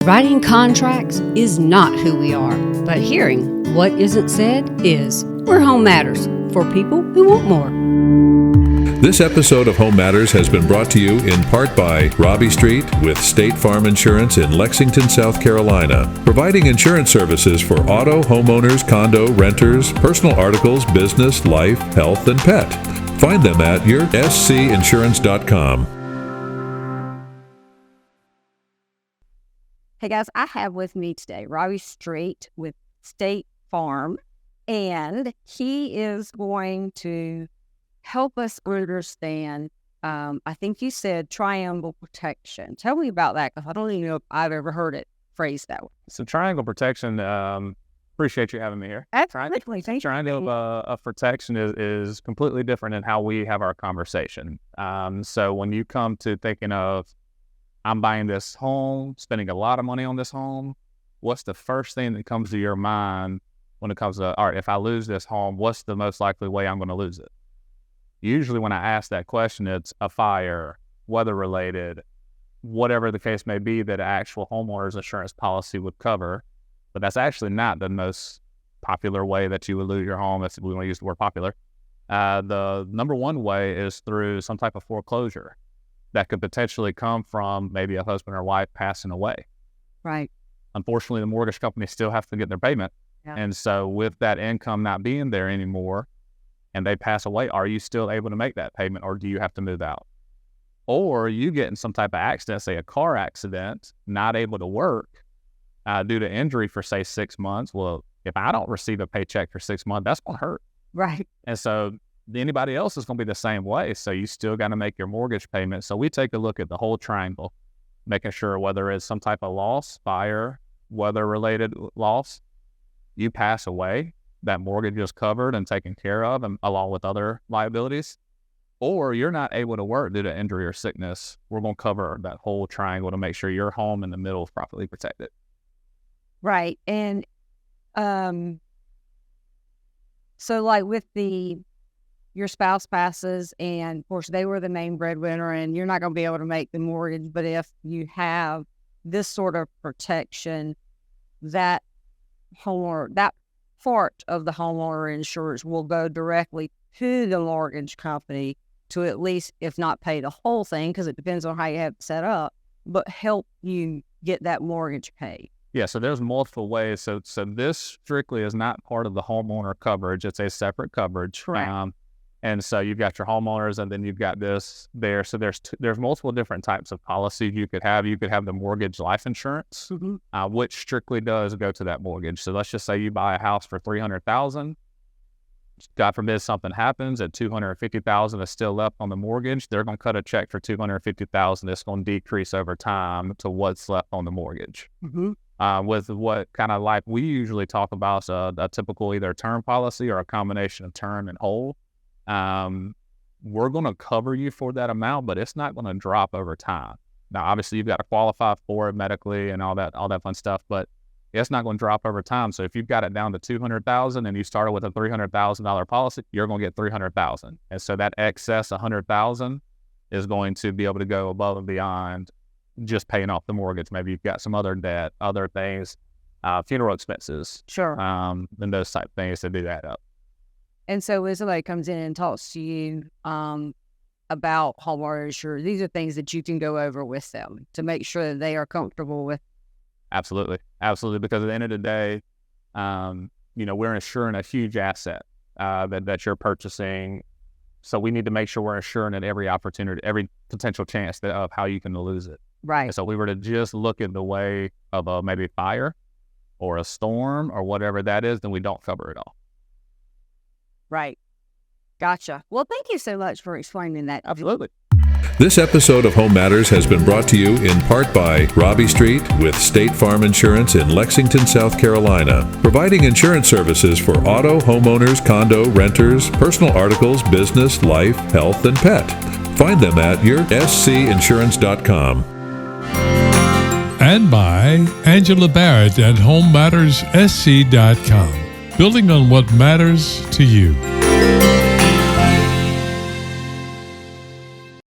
Writing contracts is not who we are, but hearing what isn't said is. We're Home Matters, for people who want more. This episode of Home Matters has been brought to you in part by Robbie Streett with State Farm Insurance in Lexington, South Carolina, providing insurance services for auto, homeowners, condo, renters, personal articles, business, life, health, and pet. Find them at yourscinsurance.com. Hey guys, I have with me today Robbie Streett with State Farm, and he is going to help us understand, I think you said triangle protection. Tell me about that, because I don't even know if I've ever heard it phrased that way. So triangle protection, appreciate you having me here. Absolutely, thank you. Triangle of protection is completely different in how we have our conversation. So when you come to thinking of, I'm buying this home, spending a lot of money on this home, what's the first thing that comes to your mind when it comes to, all right, if I lose this home, what's the most likely way I'm going to lose it? Usually when I ask that question, it's a fire, weather-related, whatever the case may be that an actual homeowner's insurance policy would cover. But that's actually not the most popular way that you would lose your home. If we want to use the word popular. The number one way is through some type of foreclosure that could potentially come from maybe a husband or wife passing away. Right. Unfortunately, the mortgage company still has to get their payment. Yeah. And so with that income not being there anymore and they pass away, are you still able to make that payment, or do you have to move out? Or you get in some type of accident, say a car accident, not able to work due to injury for, say, 6 months. Well, if I don't receive a paycheck for 6 months, that's going to hurt. Right. And so anybody else is going to be the same way. So you still got to make your mortgage payment. So we take a look at the whole triangle, making sure whether it's some type of loss, fire, weather-related loss, you pass away, that mortgage is covered and taken care of, and along with other liabilities, or you're not able to work due to injury or sickness. We're going to cover that whole triangle to make sure your home in the middle is properly protected. Right. And so like with your spouse passes, and of course they were the main breadwinner, and you're not going to be able to make the mortgage. But if you have this sort of protection, that part of the homeowner insurance will go directly to the mortgage company to at least, if not pay the whole thing, because it depends on how you have it set up, but help you get that mortgage paid. Yeah, so there's multiple ways. So this strictly is not part of the homeowner coverage. It's a separate coverage. Correct. And so you've got your homeowners, and then you've got this there. So there's multiple different types of policies you could have. You could have the mortgage life insurance, which strictly does go to that mortgage. So let's just say you buy a house for $300,000. God forbid something happens, at $250,000 is still left on the mortgage. They're going to cut a check for $250,000. It's going to decrease over time to what's left on the mortgage. With what kind of life we usually talk about, a typical either term policy or a combination of term and whole. We're going to cover you for that amount, but it's not going to drop over time. Now, obviously, you've got to qualify for it medically and all that fun stuff, but it's not going to drop over time. So if you've got it down to $200,000 and you started with a $300,000 policy, you're going to get $300,000. And so that excess $100,000 is going to be able to go above and beyond just paying off the mortgage. Maybe you've got some other debt, other things, funeral expenses. Sure. And those type of things that do that up. And so when somebody comes in and talks to you about homeowner insurance, these are things that you can go over with them to make sure that they are comfortable with. Absolutely. Because at the end of the day, we're insuring a huge asset that you're purchasing. So we need to make sure we're insuring at every opportunity, every potential chance of how you can lose it. Right. And so we were to just look at the way of maybe fire or a storm or whatever that is, then we don't cover it all. Right. Gotcha. Well, thank you so much for explaining that. Absolutely. This episode of Home Matters has been brought to you in part by Robbie Streett with State Farm Insurance in Lexington, South Carolina, providing insurance services for auto, homeowners, condo, renters, personal articles, business, life, health, and pet. Find them at yourscinsurance.com. And by Angela Barrett at HomeMattersSC.com. Building on what matters to you.